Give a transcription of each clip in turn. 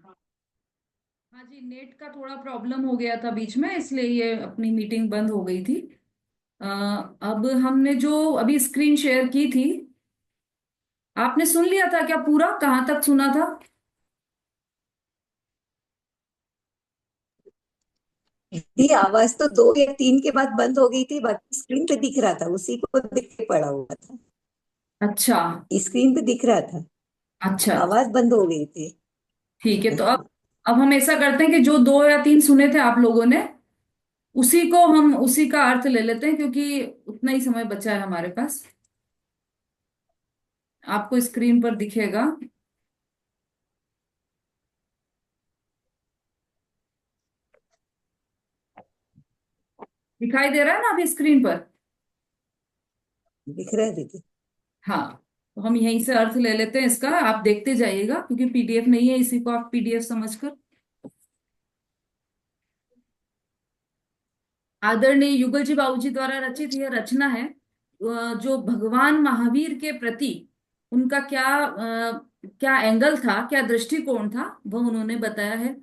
हाँ जी, नेट का थोड़ा प्रॉब्लम हो गया था बीच में, इसलिए ये अपनी मीटिंग बंद हो गई थी। अ, अब हमने जो अभी स्क्रीन शेयर की थी, आपने सुन लिया था क्या? पूरा कहाँ तक सुना था? दी आवाज तो दो या तीन के बाद बंद हो गई थी, बाकी स्क्रीन पे दिख रहा था, उसी को देख के पड़ा हुआ था। अच्छा। स्क्रीन पे दिख रहा था। अच्छा। आवाज बंद हो गई थी। ठीक है, तो अब हम ऐसा करते हैं कि जो दो या तीन सुने थे आप लोगों ने, उसी को हम उसी का अर्थ ले लेते हैं, क्योंकि उतना ही समय बचा है हमारे पास। आपको स्क्रीन पर दिखेगा। दिखाई दे रहा है ना अभी स्क्रीन पर? दिख रहा है दीदी। हाँ। तो हम यहीं से अर्थ ले लेते हैं इसका, आप देखते जाइएगा, क्योंकि पीडीएफ नहीं है, इसी को आप पीडीएफ समझकर। आदरणीय युगल जी बाबूजी द्वारा रचित यह रचना है। जो भगवान महावीर के प्रति उनका क्या एंगल था, क्या दृष्टिकोण था, वह उन्होंने बताया है।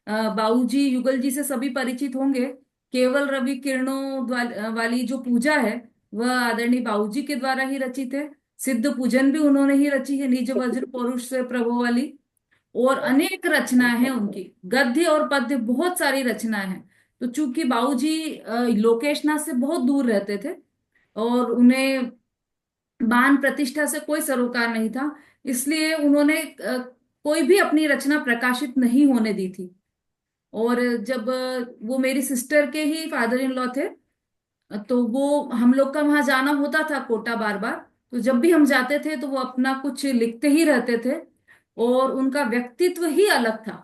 बाबूजी युगल जी से सभी परिचित होंगे। केवल रवि किरणों वाली जो पूजा है, वह आदरणीय बाबूजी के द्वारा ही रचित है। सिद्ध पूजन भी उन्होंने ही रची है, निज वज्र पौरुष से प्रभु वाली। और अनेक रचनाएं हैं उनकी, गद्य और पद्य, बहुत सारी रचनाएं हैं। तो चूंकि बाबूजी लोकेशनाथ से बहुत दूर रहते थे, और उन्हें मान प्रतिष्ठा से कोई सरोकार नहीं था, इसलिए उन्होंने कोई भी अपनी रचना प्रकाशित नहीं होने दी थी। और जब वो मेरी सिस्टर के ही फादर इन लॉ थे, तो वो हम लोग का वहां जाना होता था कोटा बार बार। तो जब भी हम जाते थे तो वो अपना कुछ लिखते ही रहते थे। और उनका व्यक्तित्व ही अलग था।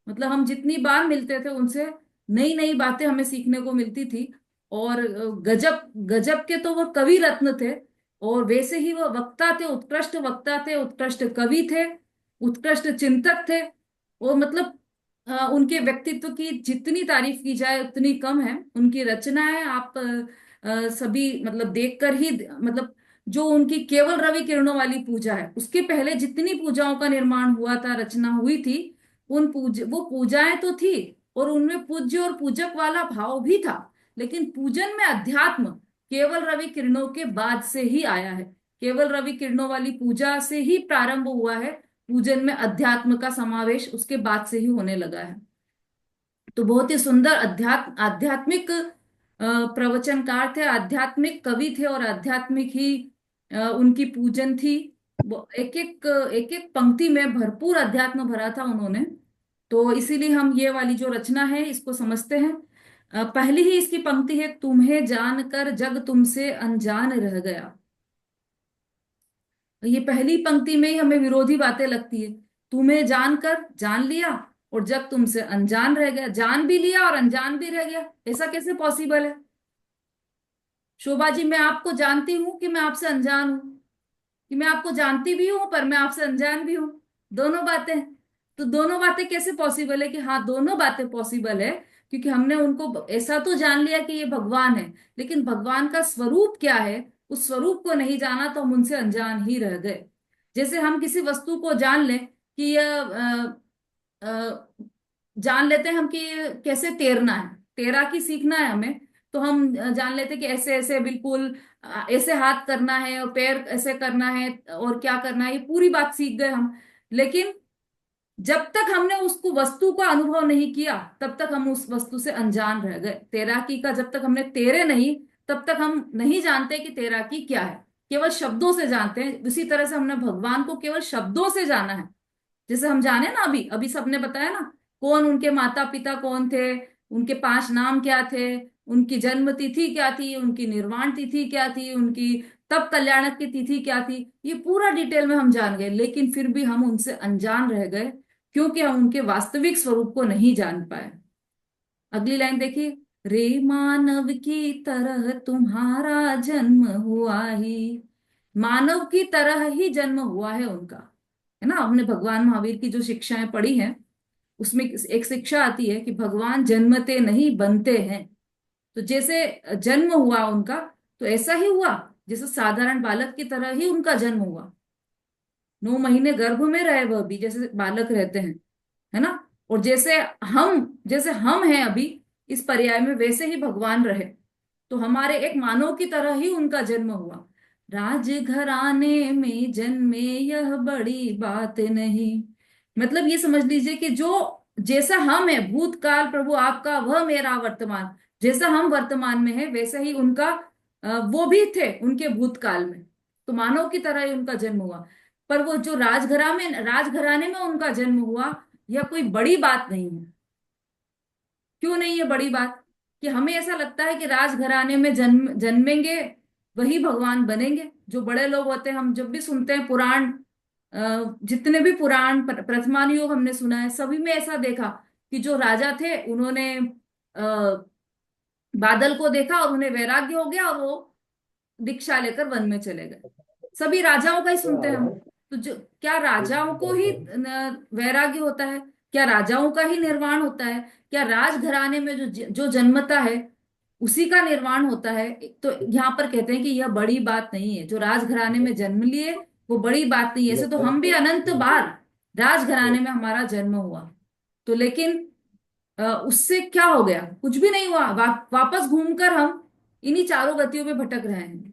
मतलब हम जितनी बार मिलते थे उनसे, नई नई बातें हमें सीखने को मिलती थी। और गजब गजब के तो वो कवि रत्न थे। और वैसे ही वो वक्ता थे, उत्कृष्ट वक्ता थे, उत्कृष्ट कवि थे, उत्कृष्ट चिंतक थे। और मतलब उनके व्यक्तित्व की जितनी तारीफ की जाए उतनी कम है। उनकी रचनाएं आप सभी मतलब देखकर ही, मतलब जो उनकी केवल रवि किरणों वाली पूजा है, उसके पहले जितनी पूजाओं का निर्माण हुआ था, रचना हुई थी, वो पूजाएं तो थी, और उनमें पूज्य और पूजक वाला भाव भी था। लेकिन पूजन में अध्यात्म केवल रवि किरणों के बाद से ही आया है। केवल रवि किरणों वाली पूजा से ही प्रारंभ हुआ है। पूजन में अध्यात्म का समावेश उसके बाद से ही होने लगा है। तो बहुत ही सुंदर आध्यात्मिक प्रवचनकार थे, आध्यात्मिक कवि थे, और आध्यात्मिक ही उनकी पूजन थी। वो एक एक पंक्ति में भरपूर अध्यात्म भरा था उन्होंने। तो इसीलिए हम ये वाली जो रचना है इसको समझते हैं। पहली ही इसकी पंक्ति है, तुम्हें जानकर जग तुमसे अनजान रह गया। ये पहली पंक्ति में ही हमें विरोधी बातें लगती है। तुम्हें जानकर जान लिया, और जब तुमसे अनजान रह गया, जान भी लिया और अनजान भी रह गया, ऐसा कैसे पॉसिबल है? शोभा जी, मैं आपको जानती हूँ कि मैं आपसे अनजान हूँ, कि मैं आपको जानती भी हूँ पर मैं आपसे अनजान भी हूँ। दोनों बातें। तो दोनों बातें कैसे पॉसिबल है? कि हाँ, दोनों बातें पॉसिबल है, क्योंकि हमने उनको ऐसा तो जान लिया कि ये भगवान है, लेकिन भगवान का स्वरूप क्या है, उस स्वरूप को नहीं जाना, तो हम उनसे अनजान ही रह गए। जैसे हम किसी वस्तु को जान लें कि यह जान लेते हैं हम कि ये कैसे तैरना है, तैराकी सीखना है हमें, तो हम जान लेते हैं कि ऐसे ऐसे बिल्कुल ऐसे हाथ करना है और पैर ऐसे करना है और क्या करना है, ये पूरी बात सीख गए हम। लेकिन जब तक हमने उसको वस्तु का अनुभव नहीं किया, तब तक हम उस वस्तु से अनजान रह गए। तैराकी का जब तक हमने तैरे नहीं, तब तक हम नहीं जानते कि तैराकी क्या है। केवल शब्दों से जानते हैं। उसी तरह से हमने भगवान को केवल शब्दों से जाना है। जैसे हम जाने ना, अभी अभी सबने बताया ना, कौन उनके माता पिता कौन थे, उनके 5 नाम क्या थे, उनकी जन्म तिथि क्या थी, उनकी निर्वाण तिथि क्या थी, उनकी तब कल्याणक की तिथि क्या थी, ये पूरा डिटेल में हम जान गए। लेकिन फिर भी हम उनसे अनजान रह गए, क्योंकि हम उनके वास्तविक स्वरूप को नहीं जान पाए। अगली लाइन देखिए, रे मानव की तरह तुम्हारा जन्म हुआ ही। मानव की तरह ही जन्म हुआ है उनका। है ना, हमने भगवान महावीर की जो शिक्षाएं पढ़ी हैं, उसमें एक शिक्षा आती है कि भगवान जन्मते नहीं बनते हैं। तो जैसे जन्म हुआ उनका, तो ऐसा ही हुआ जैसे साधारण बालक की तरह ही उनका जन्म हुआ। 9 महीने गर्भ में रहे वह भी, जैसे बालक रहते हैं, है ना। और जैसे हम हैं अभी इस पर्याय में, वैसे ही भगवान रहे, तो हमारे एक मानव की तरह ही उनका जन्म हुआ। राजघराने में जन्मे यह बड़ी बात नहीं। मतलब ये समझ लीजिए कि जो जैसा हम है भूतकाल प्रभु आपका, वह मेरा वर्तमान, जैसा हम वर्तमान में है वैसे ही उनका वो भी थे उनके भूतकाल में। तो मानव की तरह ही उनका जन्म हुआ। पर वो जो राजघराने में उनका जन्म हुआ, यह कोई बड़ी बात नहीं है। क्यों नहीं है बड़ी बात? कि हमें ऐसा लगता है कि राजघराने में जन्मेंगे वही भगवान बनेंगे। जो बड़े लोग होते हैं, हम जब भी सुनते हैं पुराण, जितने भी पुराण प्रथमान योग हमने सुना है, सभी में ऐसा देखा कि जो राजा थे उन्होंने बादल को देखा और उन्हें वैराग्य हो गया और वो दीक्षा लेकर वन में चले गए। सभी राजाओं का ही सुनते हैं हम। तो जो क्या राजाओं को ही वैराग्य होता है? क्या राजाओं का ही निर्वाण होता है? क्या राजघराने में जो जो जन्मता है उसी का निर्वाण होता है? तो यहाँ पर कहते हैं कि यह बड़ी बात नहीं है, जो राजघराने में जन्म लिए वो बड़ी बात नहीं है। ऐसे तो हम भी अनंत बार राजघराने में हमारा जन्म हुआ, तो लेकिन उससे क्या हो गया? कुछ भी नहीं हुआ। वापस घूमकर हम इन्हीं चारों गतियों में भटक रहे हैं।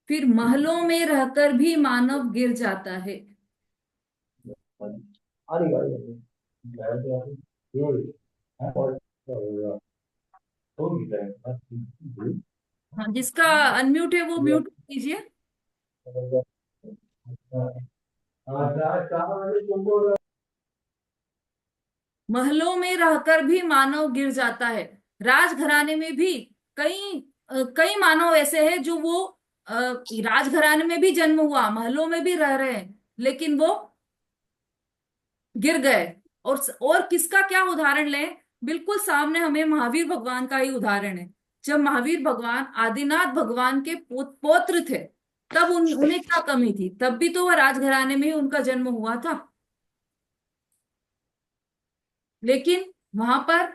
फिर महलों में रहकर भी मानव गिर जाता है। हाँ, जिसका अनम्यूट है वो म्यूट कीजिए। महलों में रहकर भी मानव गिर जाता है। राजघराने में भी कई कई मानव ऐसे हैं जो वो राजघराने में भी जन्म हुआ, महलों में भी रह रहे हैं, लेकिन वो गिर गए। और किसका क्या उदाहरण लें? बिल्कुल सामने हमें महावीर भगवान का ही उदाहरण है। जब महावीर भगवान आदिनाथ भगवान के पौत्र थे, तब उन्हें क्या कमी थी? तब भी तो वह राजघराने में ही उनका जन्म हुआ था। लेकिन वहां पर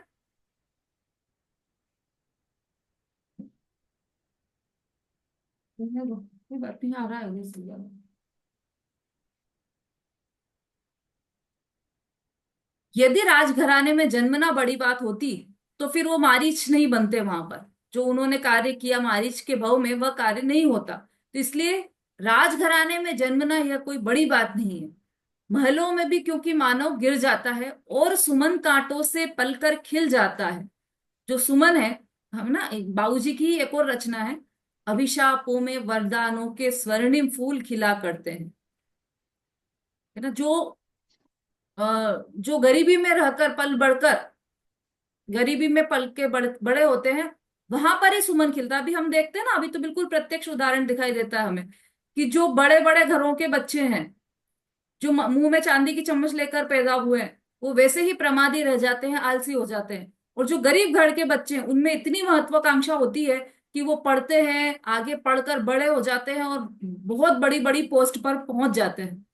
कोई बात नहीं आ रहा है इसलिए। यदि राजघराने में जन्मना बड़ी बात होती, तो फिर वो मारीच नहीं बनते वहां पर। जो उन्होंने कार्य किया मारीच के भव में, वह कार्य नहीं होता। तो इसलिए राजघराने में जन्मना यह कोई बड़ी बात नहीं है। महलों में भी क्योंकि मानव गिर जाता है और सुमन कांटों से पलकर खिल जाता है। जो सुमन है, हम ना बाबूजी की ही एक और रचना है, अभिशापों में वरदानों के स्वर्णिम फूल खिला करते हैं। है ना? जो गरीबी में रहकर पल बढ़कर, गरीबी में पल के बड़े होते हैं, वहां पर ही सुमन खिलता है। अभी हम देखते हैं ना, अभी तो बिल्कुल प्रत्यक्ष उदाहरण दिखाई देता है हमें कि जो बड़े बड़े घरों के बच्चे हैं, जो मुंह में चांदी की चम्मच लेकर पैदा हुए हैं, वो वैसे ही प्रमादी रह जाते हैं, आलसी हो जाते हैं। और जो गरीब घर के बच्चे हैं, उनमें इतनी महत्वाकांक्षा होती है कि वो पढ़ते हैं, आगे पढ़कर बड़े हो जाते हैं और बहुत बड़ी बड़ी पोस्ट पर पहुंच जाते हैं।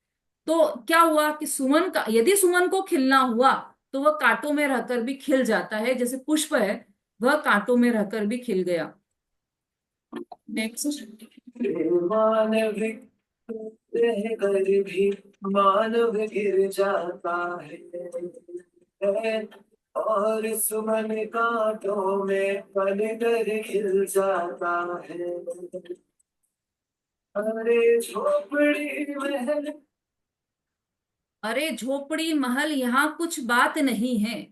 तो क्या हुआ कि सुमन का, यदि सुमन को खिलना हुआ, तो वह कांटों में रहकर भी खिल जाता है। जैसे पुष्प है, वह कांटों में रहकर भी खिल गया। नेक्स्ट। मानव रहकर भी मानव गिर जाता है और सुमन कांटों में पल कर खिल जाता है। अरे झोपड़ी महल, अरे झोपड़ी महल यहाँ कुछ बात नहीं है।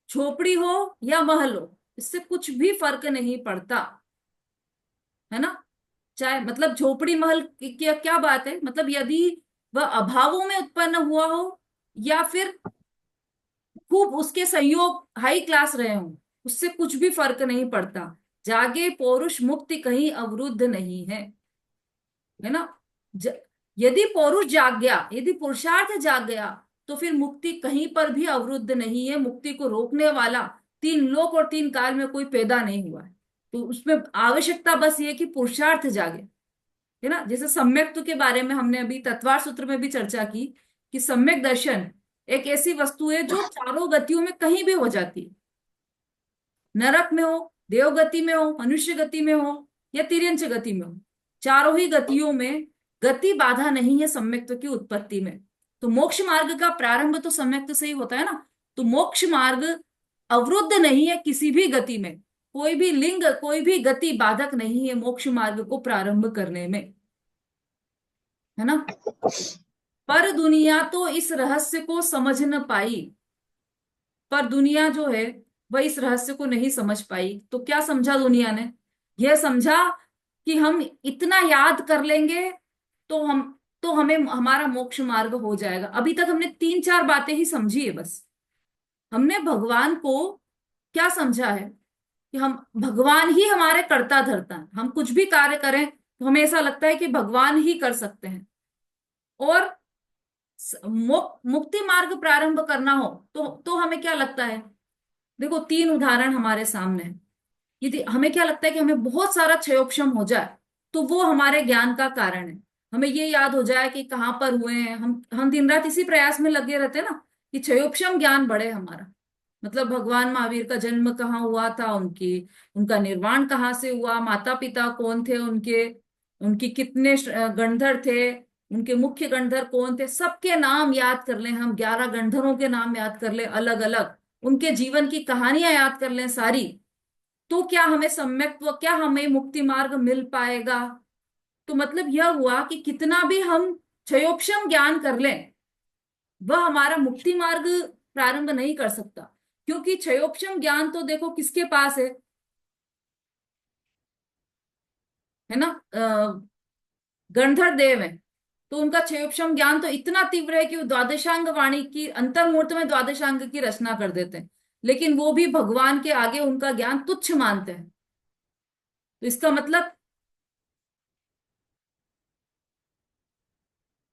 झोपड़ी हो या महल हो, इससे कुछ भी फर्क नहीं पड़ता। है ना? चाहे मतलब झोपड़ी महल की क्या क्या बात है? मतलब यदि वह अभावों में उत्पन्न हुआ हो या फिर खूब उसके संयोग हाई क्लास रहे हों, उससे कुछ भी फर्क नहीं पड़ता। जागे पौरुष मुक्ति कहीं अवरुद्ध नहीं है। है ना? ज, यदि पौरुष जाग गया, यदि पुरुषार्थ जाग गया, तो फिर मुक्ति कहीं पर भी अवरुद्ध नहीं है। मुक्ति को रोकने वाला तीन लोक और तीन काल में कोई पैदा नहीं हुआ है। तो उसमें आवश्यकता बस ये कि पुरुषार्थ जागे। है ना? जैसे सम्यक्त्व के बारे में हमने अभी तत्वार सूत्र में भी चर्चा की कि सम्यक दर्शन एक ऐसी वस्तु है जो चारों गतियों में कहीं भी हो जाती है। नरक में हो, देव गति में हो, मनुष्य गति में हो या तिर्यंच गति में हो, चारों ही गतियों में गति बाधा नहीं है सम्यक्त्व की उत्पत्ति में। तो मोक्ष मार्ग का प्रारंभ तो सम्यक से ही होता है ना। तो मोक्ष मार्ग अवरुद्ध नहीं है किसी भी गति में, कोई भी लिंग कोई भी गति बाधक नहीं है मोक्ष मार्ग को प्रारंभ करने में, है ना। पर दुनिया तो इस रहस्य को समझ न पाई, पर दुनिया जो है वह इस रहस्य को नहीं समझ पाई। तो क्या समझा दुनिया ने? यह समझा कि हम इतना याद कर लेंगे तो हमें हमारा मोक्ष मार्ग हो जाएगा। अभी तक हमने तीन चार बातें ही समझी है बस। हमने भगवान को क्या समझा है कि हम भगवान ही हमारे कर्ता धर्ता हैं, हम कुछ भी कार्य करें तो हमें ऐसा लगता है कि भगवान ही कर सकते हैं। और मुक्ति मार्ग प्रारंभ करना हो तो हमें क्या लगता है? देखो तीन उदाहरण हमारे सामने हैं। यदि हमें क्या लगता है कि हमें बहुत सारा क्षयोक्षम हो जाए तो वो हमारे ज्ञान का कारण है। हमें ये याद हो जाए कि कहाँ पर हुए हैं, हम दिन रात इसी प्रयास में लगे रहते हैं ना कि क्षयोक्षम ज्ञान बढ़े हमारा। मतलब भगवान महावीर का जन्म कहाँ हुआ था, उनका निर्वाण कहाँ से हुआ, माता पिता कौन थे उनके, उनकी कितने गणधर थे, उनके मुख्य गणधर कौन थे, सबके नाम याद कर लें हम, 11 गणधरों के नाम याद कर लें अलग अलग, उनके जीवन की कहानियां याद कर लें सारी। तो क्या हमें सम्यक, क्या हमें मुक्ति मार्ग मिल पाएगा? तो मतलब यह हुआ कि कितना भी हम क्षयोक्षम ज्ञान कर लें वह हमारा मुक्ति मार्ग प्रारंभ नहीं कर सकता। क्योंकि क्षयोक्षम ज्ञान तो देखो किसके पास है ना, गणधर देव है। तो उनका क्षयोक्षम ज्ञान तो इतना तीव्र है कि वो द्वादशांग वाणी की अंतर मुहूर्त में द्वादशांग की रचना कर देते हैं। लेकिन वो भी भगवान के आगे उनका ज्ञान तुच्छ मानते हैं। तो इसका मतलब,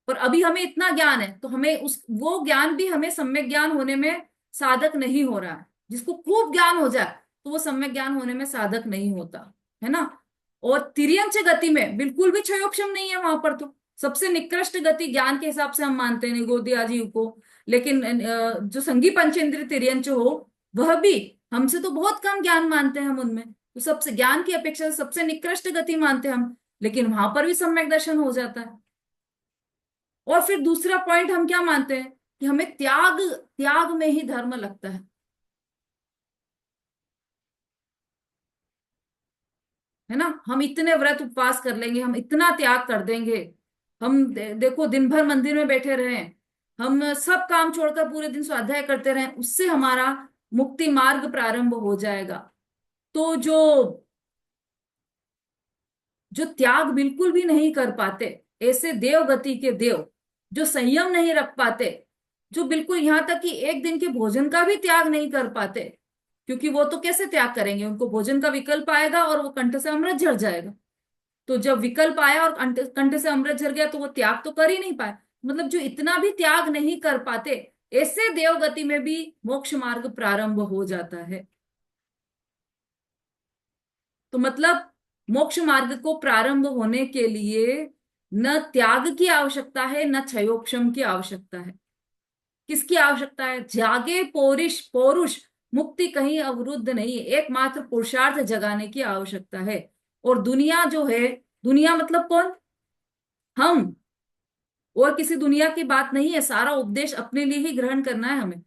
और अभी हमें इतना ज्ञान है तो हमें उस वो ज्ञान भी हमें सम्यक ज्ञान होने में साधक नहीं हो रहा है। जिसको खूब ज्ञान हो जाए तो वो सम्यक ज्ञान होने में साधक नहीं होता, है ना। और तिर्यंच गति में बिल्कुल भी क्षयोक्षम नहीं है वहां पर। तो सबसे निकृष्ट गति ज्ञान के हिसाब से हम मानते हैं निगोदिया जी को। लेकिन जो संगी पंचेंद्रिय तिर्यंच हो वह भी हमसे तो बहुत कम ज्ञान मानते हैं हम उनमें। तो सबसे ज्ञान की अपेक्षा सबसे निकृष्ट गति मानते हैं हम। लेकिन वहां पर भी सम्यक दर्शन हो जाता है। और फिर दूसरा पॉइंट हम क्या मानते हैं कि हमें त्याग त्याग में ही धर्म लगता है ना। हम इतने व्रत उपवास कर लेंगे, हम इतना त्याग कर देंगे, हम देखो दिन भर मंदिर में बैठे रहें, हम सब काम छोड़कर पूरे दिन स्वाध्याय करते रहें, उससे हमारा मुक्ति मार्ग प्रारंभ हो जाएगा। तो जो जो त्याग बिल्कुल भी नहीं कर पाते, ऐसे देव गति के देव जो संयम नहीं रख पाते, जो बिल्कुल यहां तक कि एक दिन के भोजन का भी त्याग नहीं कर पाते, क्योंकि वो तो कैसे त्याग करेंगे, उनको भोजन का विकल्प आएगा और वो कंठ से अमृत झर जाएगा। तो जब विकल्प आया और कंठ से अमृत झर गया तो वो त्याग तो कर ही नहीं पाए। मतलब जो इतना भी त्याग नहीं कर पाते, ऐसे देव गति में भी मोक्ष मार्ग प्रारंभ हो जाता है। तो मतलब मोक्ष मार्ग को प्रारंभ होने के लिए न त्याग की आवश्यकता है न क्षयोक्षम की आवश्यकता है। किसकी आवश्यकता है? जागे पौरुष पौरुष, मुक्ति कहीं अवरुद्ध नहीं है, एकमात्र पुरुषार्थ जगाने की आवश्यकता है। और दुनिया जो है, दुनिया मतलब कौन? हम। और किसी दुनिया की बात नहीं है, सारा उपदेश अपने लिए ही ग्रहण करना है हमें।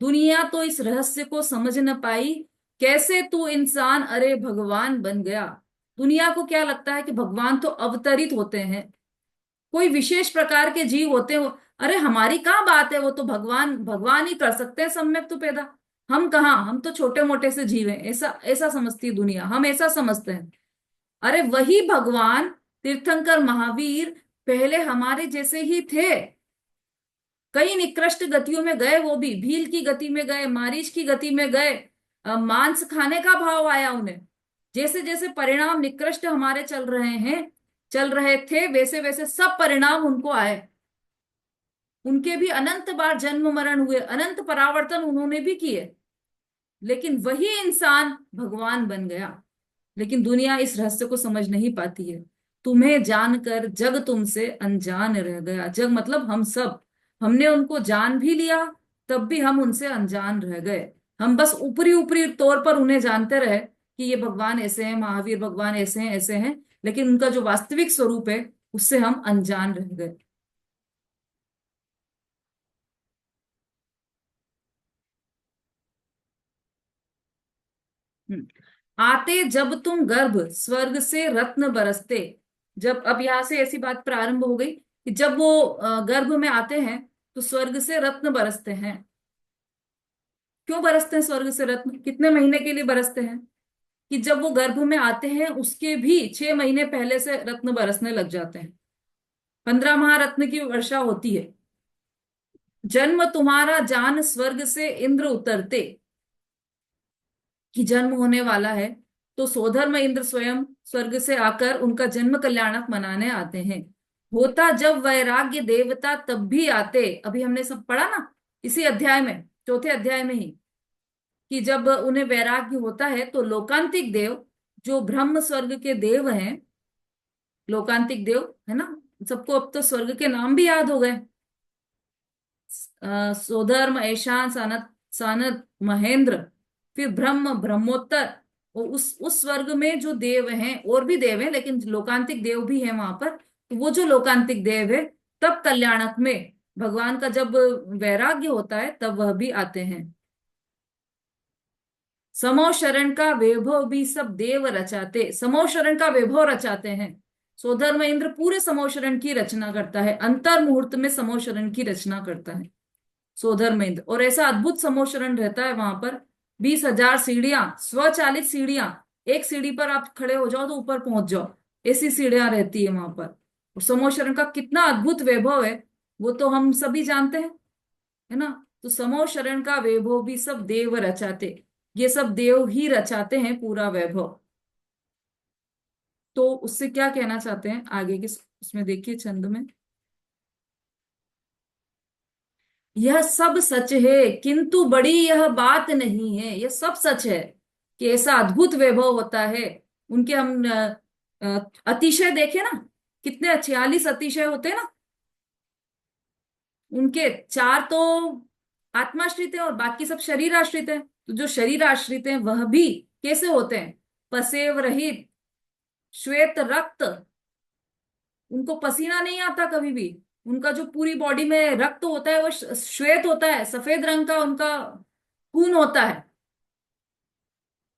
दुनिया तो इस रहस्य को समझ न पाई, कैसे तू इंसान अरे भगवान बन गया। दुनिया को क्या लगता है कि भगवान तो अवतरित होते हैं, कोई विशेष प्रकार के जीव होते हैं। अरे हमारी कहाँ बात है, वो तो भगवान भगवान ही कर सकते हैं सम्यक तो पैदा। हम कहाँ, हम तो छोटे मोटे से जीव हैं, ऐसा ऐसा समझती है दुनिया, हम ऐसा समझते हैं। अरे वही भगवान तीर्थंकर महावीर पहले हमारे जैसे ही थे। कई निकृष्ट गतियों में गए, वो भी भील की गति में गए, मारीच की गति में गए, मांस खाने का भाव आया उन्हें। जैसे जैसे परिणाम निकृष्ट हमारे चल रहे हैं, चल रहे थे, वैसे वैसे सब परिणाम उनको आए। उनके भी अनंत बार जन्म मरण हुए, अनंत परावर्तन उन्होंने भी किए, लेकिन वही इंसान भगवान बन गया। लेकिन दुनिया इस रहस्य को समझ नहीं पाती है। तुम्हें जानकर जग तुमसे अनजान रह गया। जग मतलब हम सब, हमने उनको जान भी लिया तब भी हम उनसे अनजान रह गए। हम बस ऊपरी ऊपरी तौर पर उन्हें जानते रहे कि ये भगवान ऐसे हैं, महावीर भगवान ऐसे हैं ऐसे हैं, लेकिन उनका जो वास्तविक स्वरूप है उससे हम अनजान रह गए। हम्म। आते जब तुम गर्भ स्वर्ग से रत्न बरसते। जब अब यहां से ऐसी बात प्रारंभ हो गई कि जब वो गर्भ में आते हैं तो स्वर्ग से रत्न बरसते हैं। क्यों बरसते हैं स्वर्ग से रत्न, कितने महीने के लिए बरसते हैं? कि जब वो गर्भ में आते हैं उसके भी 6 महीने पहले से रत्न बरसने लग जाते हैं। 15 महारत्न की वर्षा होती है। जन्म तुम्हारा जान स्वर्ग से इंद्र उतरते, कि जन्म होने वाला है तो सोधर्म इंद्र स्वयं स्वर्ग से आकर उनका जन्म कल्याणक मनाने आते हैं। होता जब वैराग्य देवता तब भी आते। अभी हमने सब पढ़ा ना इसी अध्याय में, चौथे अध्याय में ही, कि जब उन्हें वैराग्य होता है तो लोकांतिक देव, जो ब्रह्म स्वर्ग के देव हैं, लोकांतिक देव है ना, सबको अब तो स्वर्ग के नाम भी याद हो गए। सोधर्म, ऐशान, सानत, सानत, महेंद्र, फिर ब्रह्म, ब्रह्मोत्तर। वो उस स्वर्ग में जो देव हैं, और भी देव हैं लेकिन लोकांतिक देव भी हैं वहां पर, तो वो जो लोकांतिक देव है तब कल्याणक में भगवान का जब वैराग्य होता है तब वह भी आते हैं। समो शरण का वैभव भी सब देव रचाते। समो शरण का वैभव रचाते हैं। सोधर्म इंद्र पूरे समोशरण की रचना करता है, अंतर मुहूर्त में समोशरण की रचना करता है सोधर्मेंद्र। और ऐसा अद्भुत समोशरण रहता है वहां पर। 20,000 सीढ़ियां, स्वचालित सीढ़ियां, एक सीढ़ी पर आप खड़े हो जाओ तो ऊपर पहुंच जाओ, ऐसी सीढ़ियां रहती है वहां पर। और समोशरण का कितना अद्भुत वैभव है वो तो हम सभी जानते हैं, है ना। तो समोशरण का वैभव भी सब देव रचाते। ये सब देव ही रचाते हैं पूरा वैभव। तो उससे क्या कहना चाहते हैं आगे के उसमें देखिए छंद में। यह सब सच है किंतु बड़ी यह बात नहीं है। यह सब सच है कि ऐसा अद्भुत वैभव होता है। उनके हम अतिशय देखे ना, कितने 46 अतिशय होते हैं ना। उनके चार तो आत्माश्रित है और बाकी सब शरीर आश्रित है। तो जो शरीर आश्रित है वह भी कैसे होते हैं? पसेव रहित, श्वेत रक्त, उनको पसीना नहीं आता कभी भी। उनका जो पूरी बॉडी में रक्त होता है वो श्वेत होता है, सफेद रंग का उनका खून होता है।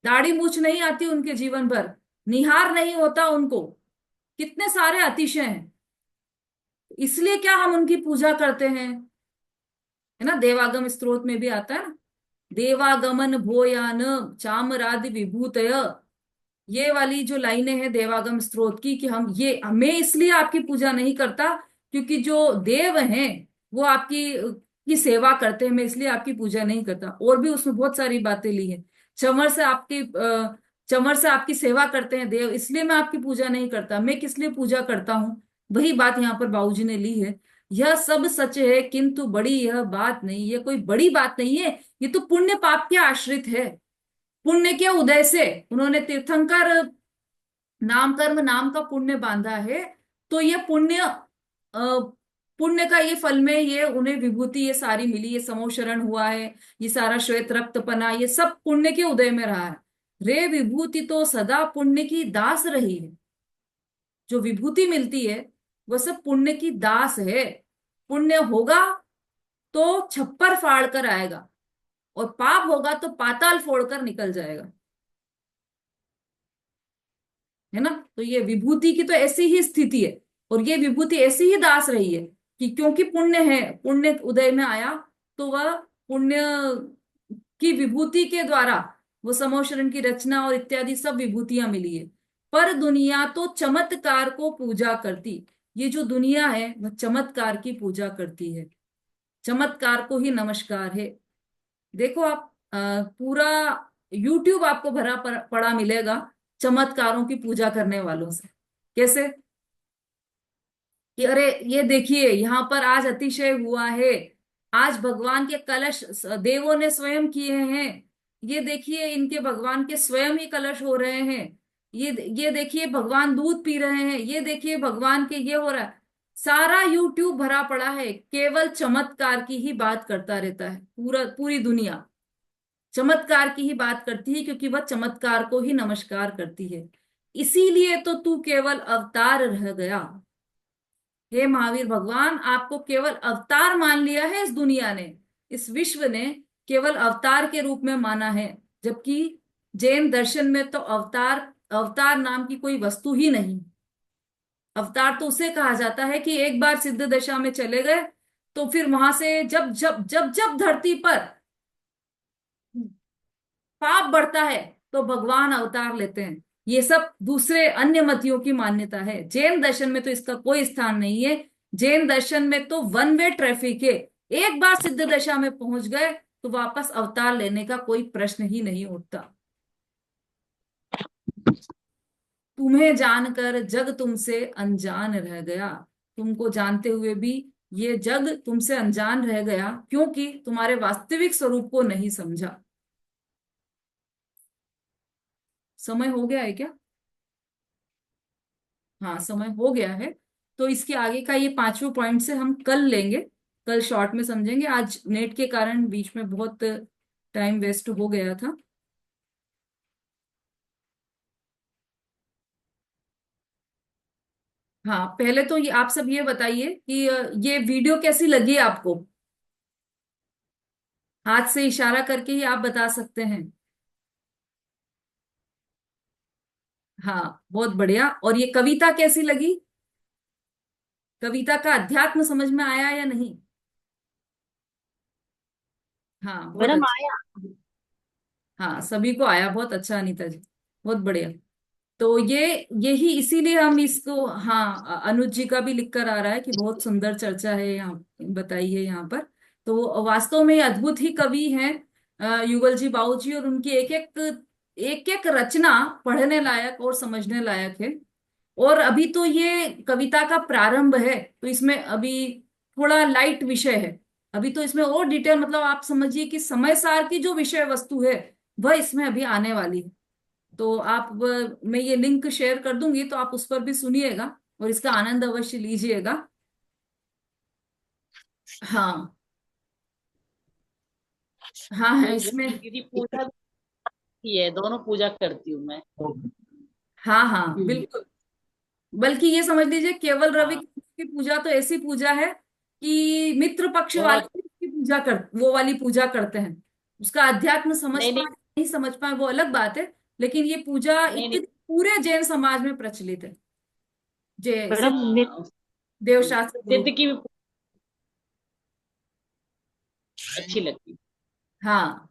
दाढ़ी मूछ नहीं आती उनके जीवन भर, निहार नहीं होता उनको। कितने सारे अतिशय हैं, इसलिए क्या हम उनकी पूजा करते हैं, है ना। देवागम स्तोत्र में भी आता है ना, देवागमन भोयान चामरादि विभूतय। ये वाली जो लाइनें हैं देवागम स्तोत्र की, कि हम ये मैं इसलिए आपकी पूजा नहीं करता क्योंकि जो देव हैं वो आपकी की सेवा करते हैं, मैं इसलिए आपकी पूजा नहीं करता। और भी उसमें बहुत सारी बातें ली हैं। चमर से आपकी चमर से आपकी सेवा करते हैं देव, इसलिए मैं आपकी पूजा नहीं करता, मैं किस लिए पूजा करता हूँ। वही बात यहाँ पर बाबूजी ने ली है। यह सब सच है किंतु बड़ी यह बात नहीं, ये कोई बड़ी बात नहीं है। ये तो पुण्य पाप के आश्रित है। पुण्य के उदय से उन्होंने तीर्थंकर नाम कर्म नाम का पुण्य बांधा है। तो ये पुण्य पुण्य का ये फल में ये उन्हें विभूति ये सारी मिली, ये समोशरण हुआ है, ये सारा श्वेत रक्तपना, ये सब पुण्य के उदय में रहा है। रे विभूति तो सदा पुण्य की दास रही है। जो विभूति मिलती है वह सब पुण्य की दास है। पुण्य होगा तो छप्पर फाड़ कर आएगा, और पाप होगा तो पाताल फोड़कर निकल जाएगा, है ना। तो ये विभूति की तो ऐसी ही स्थिति है, और ये विभूति ऐसी ही दास रही है कि क्योंकि पुण्य है, पुण्य उदय में आया, तो वह पुण्य की विभूति के द्वारा वो समोशरण की रचना और इत्यादि सब विभूतियां मिली है। पर दुनिया तो चमत्कार को पूजा करती। ये जो दुनिया है वह चमत्कार की पूजा करती है, चमत्कार को ही नमस्कार है। देखो आप पूरा यूट्यूब आपको भरा पड़ा मिलेगा चमत्कारों की पूजा करने वालों से। कैसे कि अरे ये देखिए यहाँ पर आज अतिशय हुआ है, आज भगवान के कलश देवों ने स्वयं किए हैं, ये देखिए इनके भगवान के स्वयं ही कलश हो रहे हैं, ये देखिए भगवान दूध पी रहे हैं, ये देखिए भगवान के ये हो रहा है। सारा यूट्यूब भरा पड़ा है, केवल चमत्कार की ही बात करता रहता है। पूरी दुनिया चमत्कार की ही बात करती है, क्योंकि वह चमत्कार को ही नमस्कार करती है। इसीलिए तो तू केवल अवतार रह गया। हे महावीर भगवान, आपको केवल अवतार मान लिया है इस दुनिया ने, इस विश्व ने केवल अवतार के रूप में माना है, जबकि जैन दर्शन में तो अवतार, अवतार नाम की कोई वस्तु ही नहीं। अवतार तो उसे कहा जाता है कि एक बार सिद्ध दशा में चले गए, तो फिर वहां से जब जब जब जब धरती पर पाप बढ़ता है तो भगवान अवतार लेते हैं। ये सब दूसरे अन्य मतियों की मान्यता है, जैन दर्शन में तो इसका कोई स्थान नहीं है। जैन दर्शन में तो वन वे ट्रैफिक है। एक बार सिद्ध दशा में पहुंच गए तो वापस अवतार लेने का कोई प्रश्न ही नहीं उठता। तुम्हें जानकर जग तुमसे अनजान रह गया। तुमको जानते हुए भी ये जग तुमसे अनजान रह गया, क्योंकि तुम्हारे वास्तविक स्वरूप को नहीं समझा। समय हो गया है क्या? हाँ, समय हो गया है। तो इसके आगे का ये पांचवें पॉइंट से हम कल लेंगे। कल शॉर्ट में समझेंगे, आज नेट के कारण बीच में बहुत टाइम वेस्ट हो गया था। हाँ, पहले तो ये आप सब ये बताइए कि ये वीडियो कैसी लगी आपको। हाथ से इशारा करके ही आप बता सकते हैं। हाँ, बहुत बढ़िया। और ये कविता कैसी लगी? कविता का अध्यात्म समझ में आया या नहीं? हाँ, बहुत मैडम अच्छा। आया। हाँ, सभी को आया, बहुत अच्छा अनीता जी, बहुत बढ़िया। तो ये यही इसीलिए हम इसको, हाँ, अनुज जी का भी लिख कर आ रहा है कि बहुत सुंदर चर्चा है यहाँ बताई है यहाँ पर। तो वास्तव में ये अद्भुत ही कवि हैं युगल जी, बाऊ जी, और उनकी एक एक रचना पढ़ने लायक और समझने लायक है। और अभी तो ये कविता का प्रारंभ है, तो इसमें अभी थोड़ा लाइट विषय है। अभी तो इसमें और डिटेल, मतलब आप समझिए कि समय सार की जो विषय वस्तु है वह इसमें अभी आने वाली है। तो मैं ये लिंक शेयर कर दूंगी, तो आप उस पर भी सुनिएगा और इसका आनंद अवश्य लीजिएगा। हाँ, हाँ, है इसमें। दीदी पूजा भी है, दोनों पूजा करती हूँ मैं। हाँ, हाँ, बिल्कुल। बल्कि ये समझ लीजिए, केवल रवि हाँ। की पूजा तो ऐसी पूजा है कि मित्र पक्ष बहुत। वाले भी उसकी पूजा कर, वो वाली पूजा करते हैं। उसका अध्यात्म समझ नहीं नहीं। पाए नहीं समझ पाए वो अलग बात है, लेकिन ये पूजा नहीं इतनी नहीं। पूरे जैन समाज में प्रचलित है। जैसे मैडम देवशास्त्र गुरु। सिद्ध की भी अच्छी लगती। हाँ,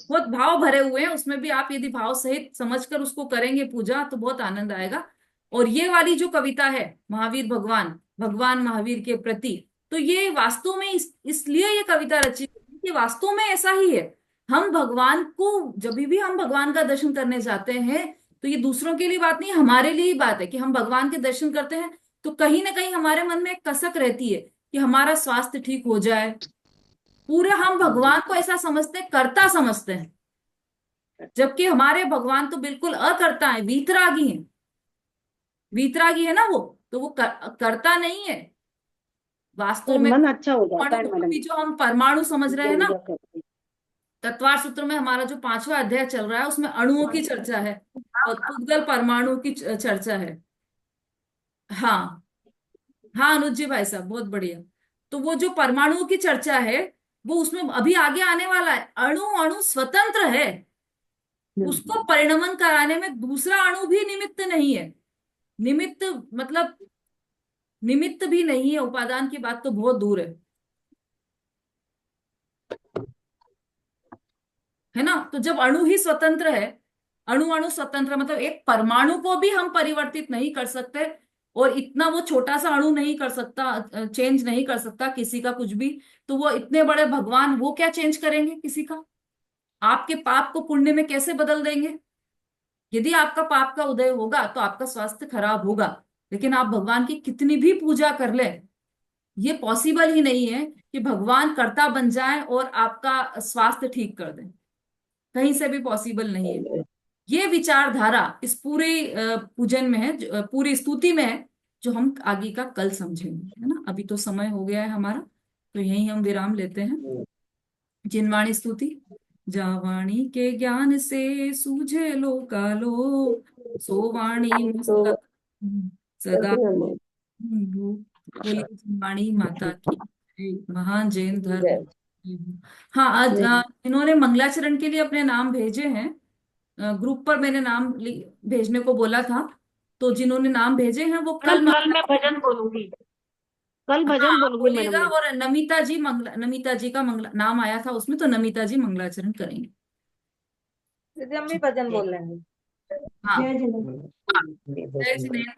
बहुत भाव भरे हुए हैं उसमें भी। आप यदि भाव सहित समझकर उसको करेंगे पूजा तो बहुत आनंद आएगा। और ये वाली जो कविता है, महावीर भगवान, भगवान महावीर के प्रति, तो ये वास्तव में इसलिए ये कविता रची गई कि वास्तव में ऐसा ही है। हम भगवान को, जब भी हम भगवान का दर्शन करने जाते हैं, तो ये दूसरों के लिए बात नहीं, हमारे लिए ही बात है कि हम भगवान के दर्शन करते हैं तो कहीं ना कहीं हमारे मन में एक कसक रहती है कि हमारा स्वास्थ्य ठीक हो जाए। पूरे हम भगवान को ऐसा समझते हैं, कर्ता समझते हैं, जबकि हमारे भगवान तो बिल्कुल अकर्ता है, वीतरागी है। वीतरागी है ना वो, तो वो करता नहीं है वास्तव पर में। मन अच्छा हो जाता अणु है को मैडम। भी जो हम परमाणु समझ रहे पूजा हैं ना, वूजा करके। तत्वार सूत्र में हमारा जो पांचवा अध्याय चल रहा है उसमें अणुओं की चर्चा है और पुद्गल परमाणु की चर्चा है। हाँ, हाँ, अनुज जी भाई साहब, बहुत बढ़िया। तो वो जो परमाणुओं की चर्चा है, वो उसमें अभी आगे आने वाला है। अणु अणु स्वतंत्र है, उसको परिणमन कराने में दूसरा अणु भी निमित्त नहीं है। निमित्त मतलब निमित्त भी नहीं है, उपादान की बात तो बहुत दूर है ना। तो जब अणु ही स्वतंत्र है, अणु अणु स्वतंत्र मतलब एक परमाणु को भी हम परिवर्तित नहीं कर सकते, और इतना वो छोटा सा अणु नहीं कर सकता, चेंज नहीं कर सकता किसी का कुछ भी। तो वो इतने बड़े भगवान वो क्या चेंज करेंगे किसी का? आपके पाप को पुण्य में कैसे बदल देंगे? यदि आपका पाप का उदय होगा तो आपका स्वास्थ्य खराब होगा, लेकिन आप भगवान की कितनी भी पूजा कर लें, ये पॉसिबल ही नहीं है कि भगवान कर्ता बन जाए और आपका स्वास्थ्य ठीक कर दें। कहीं से भी पॉसिबल नहीं है। ये विचारधारा इस पूरे पूजन में है, पूरी स्तुति में है, जो हम आगे का कल समझेंगे, है ना। अभी तो समय हो गया है हमारा, तो यहीं हम विराम लेते हैं। जिनवाणी स्तुति। जावाणी के ज्ञान से सूझे लो कालो, सो वाणी तो मस्तक सदा करती हूँ मैं। बोलिए जिनवाणी माता की जय। महान जैन धर्म। जय। हाँ, आज जय। इन्होंने मंगलाचरण के लिए अपने नाम भेजे हैं। ग्रुप पर मैंने नाम भेजने को बोला था, तो जिन्होंने नाम भेजे हैं वो मैडम कल कल मैं भजन बोलूंगी, कल हाँ भजन आप बोलूंगी मैडम बोलिएगा। मैं। और नमिता जी का नाम आया था उसमें, तो नमिता जी मंगलाचरण करेंगे। दीदी हम भी भजन बोल लेंगे। हाँ। जय जिनेंद्र। जय जिनेंद्र।